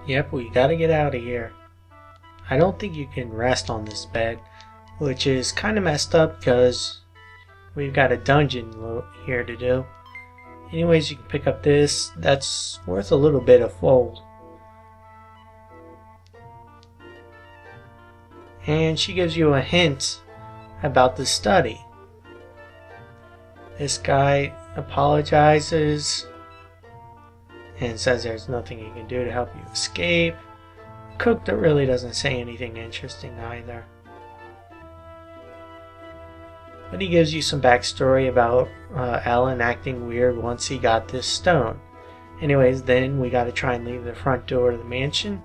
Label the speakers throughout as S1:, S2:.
S1: Yep, we gotta get out of here. I don't think you can rest on this bed, which is kind of messed up because we've got a dungeon here to do. Anyways, you can pick up this. That's worth a little bit of fold. And she gives you a hint about the study. This guy apologizes and says there's nothing he can do to help you escape. Cook that really doesn't say anything interesting either. But he gives you some backstory about Alan acting weird once he got this stone. Anyways, then we gotta try and leave the front door of the mansion.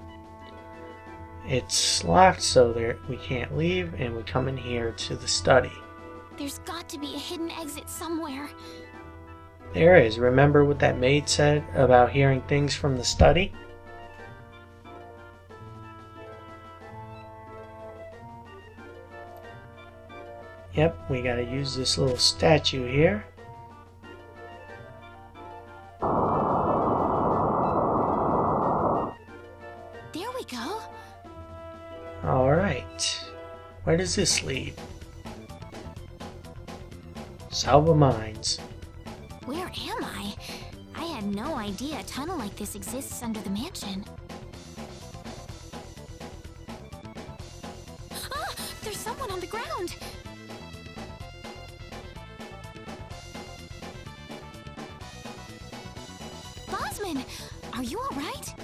S1: It's locked, so we can't leave, and we come in here to the study.
S2: There's got to be a hidden exit somewhere.
S1: There is. Remember what that maid said about hearing things from the study? Yep, we gotta use this little statue here.
S2: There we go.
S1: Alright. Where does this lead? Salva Mines.
S2: Where am I? I had no idea a tunnel like this exists under the mansion. Ah! There's someone on the ground! Bosman! Are you alright?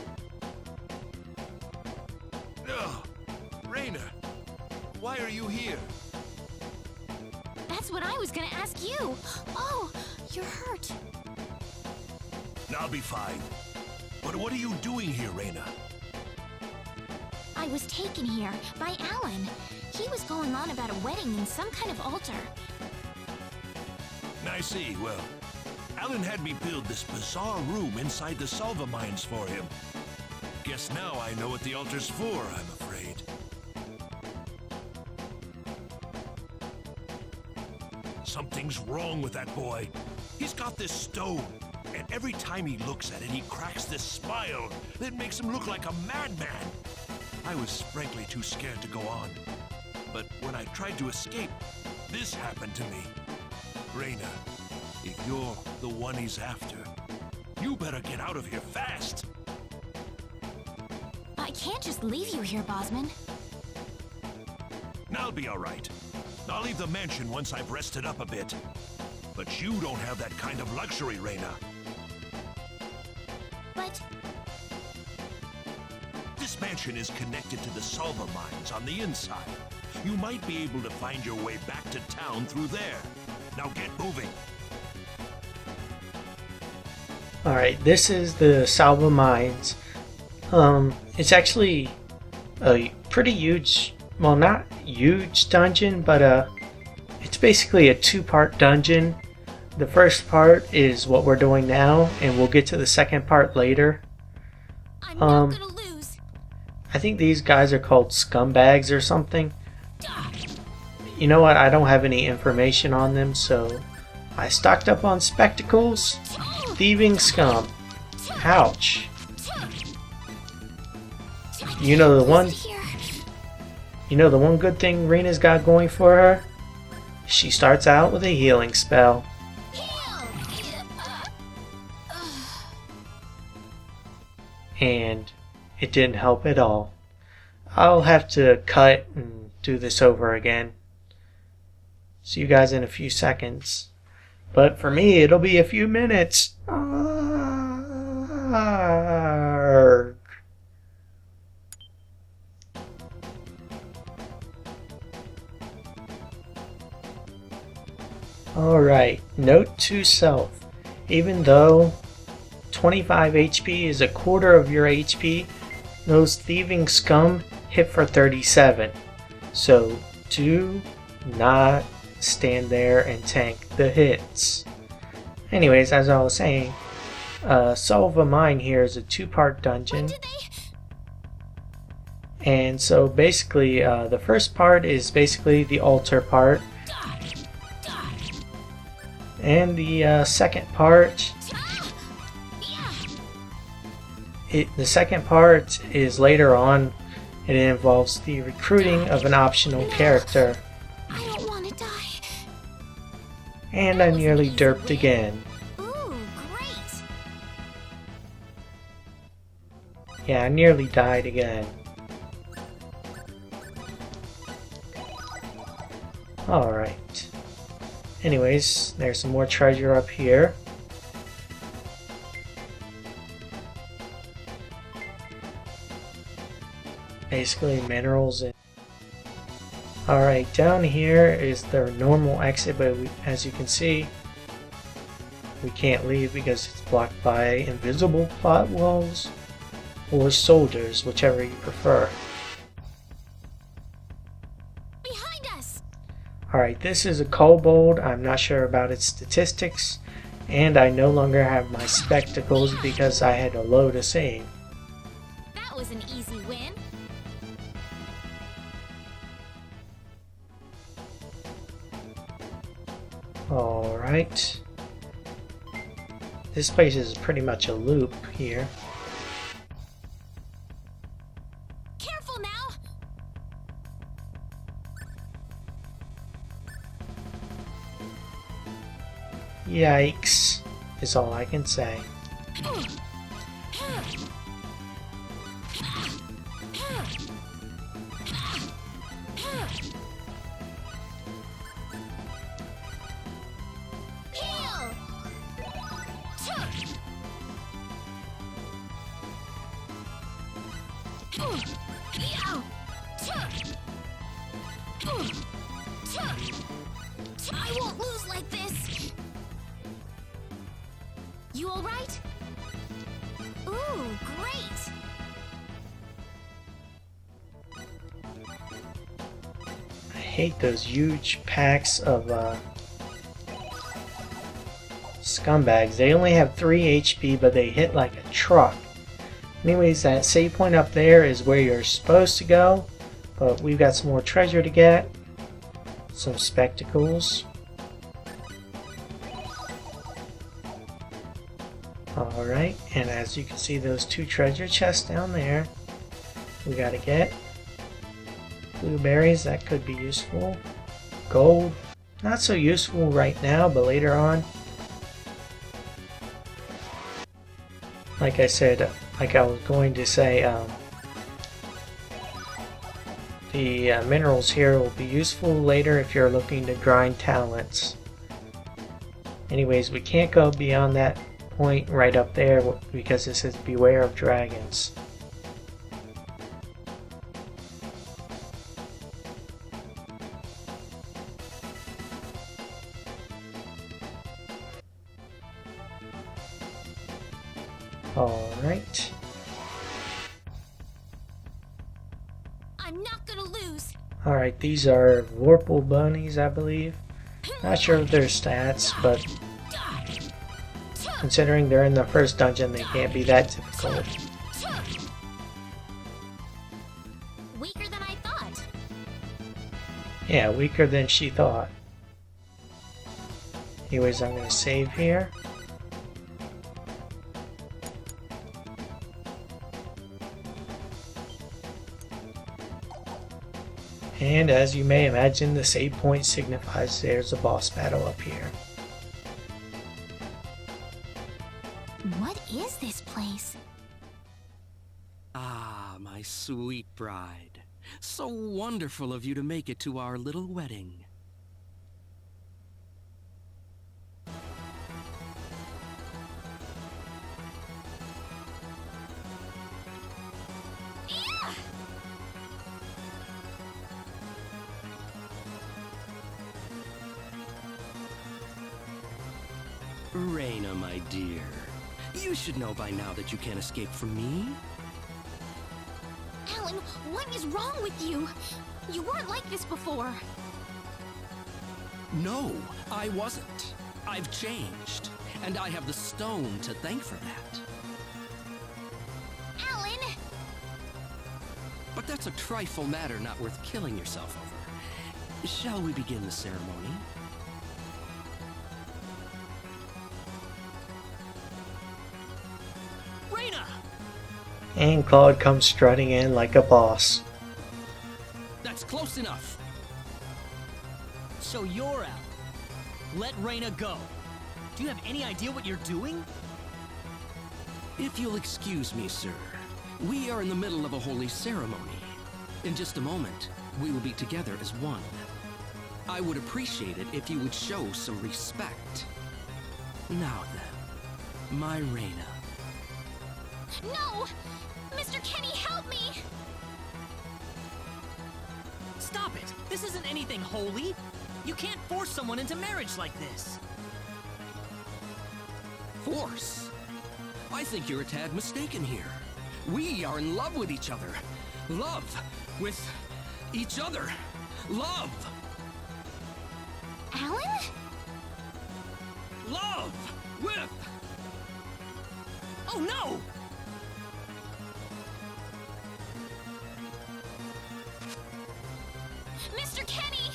S3: No! Raina! Why are you here?
S2: That's what I was gonna ask you! Oh, you're hurt.
S3: I'll be fine. But what are you doing here, Raina?
S2: I was taken here by Alan. He was going on about a wedding in some kind of altar.
S3: I see. Well, Alan had me build this bizarre room inside the Salva Mines for him. Guess now I know what the altar's for, I'm afraid. Something's wrong with that boy. He's got this stone, and every time he looks at it, he cracks this smile that makes him look like a madman. I was frankly too scared to go on. But when I tried to escape, this happened to me. Raina, if you're the one he's after, you better get out of here fast.
S2: I can't just leave you here, Bosman.
S3: I'll be all right. I'll leave the mansion once I've rested up a bit. But you don't have that kind of luxury, Raina.
S2: But...
S3: This mansion is connected to the Salva Mines on the inside. You might be able to find your way back to town through there. Now get moving.
S1: Alright, this is the Salva Mines. It's actually a pretty huge, well, not huge dungeon, but it's basically a two-part dungeon. The first part is what we're doing now, and we'll get to the second part later.
S2: I'm not gonna lose.
S1: I think these guys are called scumbags or something. You know what? I don't have any information on them, so I stocked up on spectacles. Thieving scum. Ouch. You know the one good thing Raina's got going for her? She starts out with a healing spell. And it didn't help at all. I'll have to cut and do this over again. See you guys in a few seconds. But for me, it'll be a few minutes. Arrgh. Alright, note to self. Even though 25 HP is a quarter of your HP, those thieving scum hit for 37. So do not stand there and tank the hits. Anyways, as I was saying, Salva Mine here is a two-part dungeon. And so basically, the first part is basically the altar part. And the second part The second part is later on. It involves the recruiting of an optional character.
S2: I don't want to die.
S1: And I nearly derped again.
S2: Ooh, great.
S1: Yeah, I nearly died again. Alright. Anyways, there's some more treasure up here. Basically minerals and... Alright, down here is the normal exit, but as you can see, we can't leave because it's blocked by invisible plot walls or soldiers, whichever you prefer.
S2: Behind us.
S1: Alright, this is a kobold. I'm not sure about its statistics, and I no longer have my spectacles because I had to load a save.
S2: That was an easy win.
S1: Alright. This place is pretty much a loop here.
S2: Careful now.
S1: Yikes, is all I can say.
S2: Heal. I won't lose like this. You all right? Ooh, great.
S1: I hate those huge packs of scumbags. They only have 3 HP, but they hit like a truck. Anyways, that save point up there is where you're supposed to go, but we've got some more treasure to get. Some spectacles. Alright, and as you can see, those 2 treasure chests down there we gotta get. Blueberries, that could be useful. Gold, not so useful right now, but later on. Like I said, like I was going to say, the minerals here will be useful later if you're looking to grind talents. Anyways, we can't go beyond that point right up there because it says beware of dragons. Alright.
S2: I'm not gonna lose.
S1: Alright, these are Vorpal bunnies, I believe. Not sure of their stats, but considering they're in the first dungeon, they can't be that difficult.
S2: Weaker than I thought.
S1: Yeah, weaker than she thought. Anyways, I'm gonna save here. And as you may imagine, the save point signifies there's a boss battle up here.
S2: What is this place?
S4: Ah, my sweet bride. So wonderful of you to make it to our little wedding. Reina, my dear. You should know by now that you can't escape from me.
S2: Alan, what is wrong with you? You weren't like this before.
S4: No, I wasn't. I've changed, and I have the stone to thank for that.
S2: Alan!
S4: But that's a trifle matter not worth killing yourself over. Shall we begin the ceremony?
S3: Reina!
S1: And Claude comes strutting in like a boss.
S4: That's close enough.
S5: So you're out. Let Reina go. Do you have any idea what you're doing?
S4: If you'll excuse me, sir, we are in the middle of a holy ceremony. In just a moment, we will be together as one. I would appreciate it if you would show some respect. Now then, my Reina.
S2: No! Mr. Kenny, help me!
S5: Stop it! This isn't anything holy! You can't force someone into marriage like this!
S4: Force? I think you're a tad mistaken here. We are in love with each other. Love with each other. Love!
S2: Alan?
S4: Love with...
S5: Oh no!
S2: Mr. Kenny!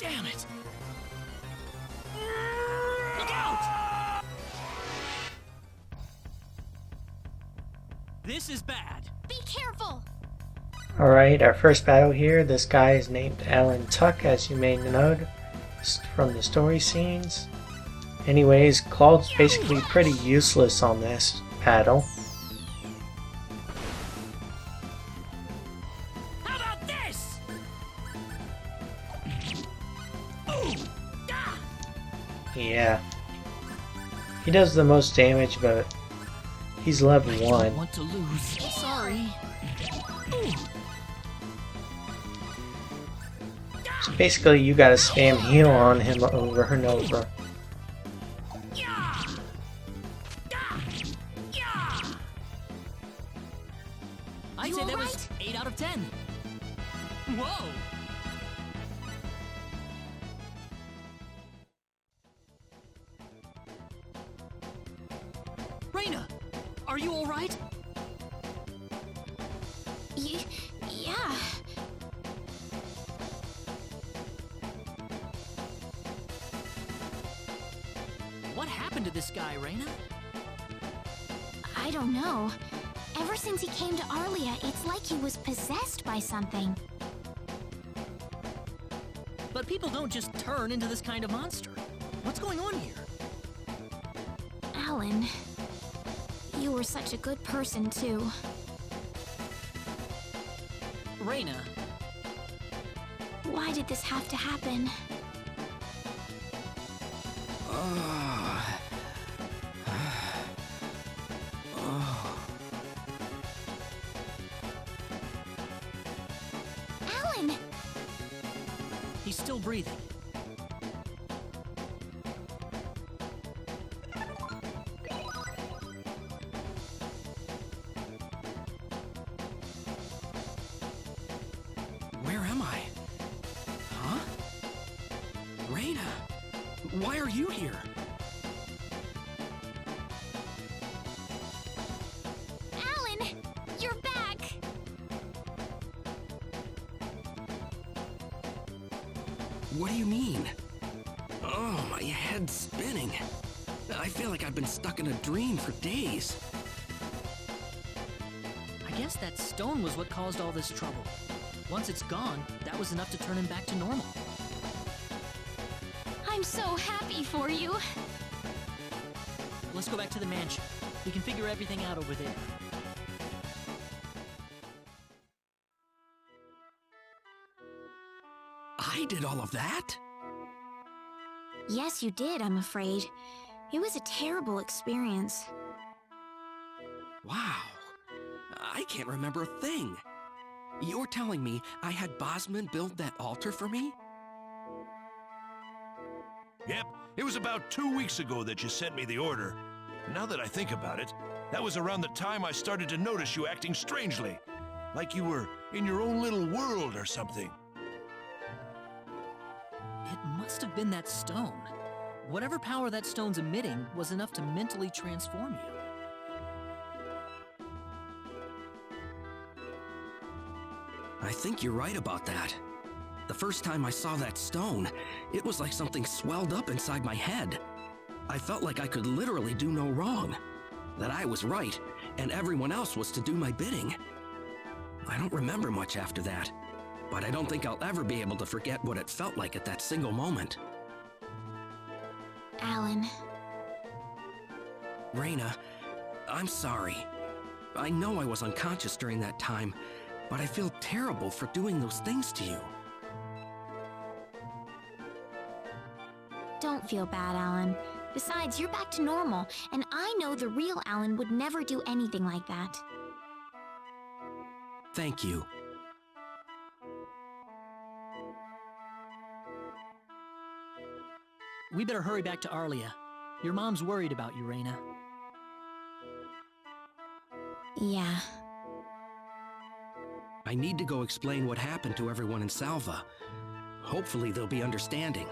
S5: Damn it! Look out! This is bad.
S2: Be careful!
S1: Alright, our first battle here. This guy is named Alan Tuck, as you may know from the story scenes. Anyways, Claude's basically pretty useless on this battle.
S5: How about this?
S1: Yeah. He does the most damage, but he's level 1.
S5: Want to lose? Sorry.
S1: So basically, you gotta spam heal on him over and over.
S5: I'd say that was 8 out of 10. Whoa! Reina, are you all right?
S2: Yeah.
S5: What happened to this guy, Reina?
S2: I don't know. Ever since he came to Arlia, it's like he was possessed by something.
S5: But people don't just turn into this kind of monster. What's going on here?
S2: Alan, you were such a good person, too.
S5: Reina,
S2: Why did this have to happen? Alan!
S5: he's still breathing.
S4: Where am I? Huh? Reina, why are you here?
S2: Alan! You're back!
S4: What do you mean? Oh, my head's spinning. I feel like I've been stuck in a dream for days.
S5: I guess that stone was what caused all this trouble. Once it's gone, that was enough to turn him back to normal.
S2: I'm so happy for you.
S5: Let's go back to the mansion. We can figure everything out over there.
S4: I did all of that?
S2: Yes, you did, I'm afraid. It was a terrible experience.
S4: Wow. I can't remember a thing. You're telling me I had Bosman build that altar for me?
S3: Yep, it was about 2 weeks ago that you sent me the order. Now that I think about it, that was around the time I started to notice you acting strangely. Like you were in your own little world or something.
S5: It must have been that stone. Whatever power that stone's emitting was enough to mentally transform you.
S4: I think you're right about that. The first time I saw that stone, it was like something swelled up inside my head. I felt like I could literally do no wrong. That I was right, and everyone else was to do my bidding. I don't remember much after that, but I don't think I'll ever be able to forget what it felt like at that single moment.
S2: Alan.
S4: Reyna, I'm sorry. I know I was unconscious during that time, but I feel terrible for doing those things to you.
S2: Don't feel bad, Alan. Besides, you're back to normal, and I know the real Alan would never do anything like that.
S4: Thank you.
S5: We better hurry back to Arlia. Your mom's worried about you, Reyna.
S2: Yeah.
S4: I need to go explain what happened to everyone in Salva. Hopefully they'll be understanding.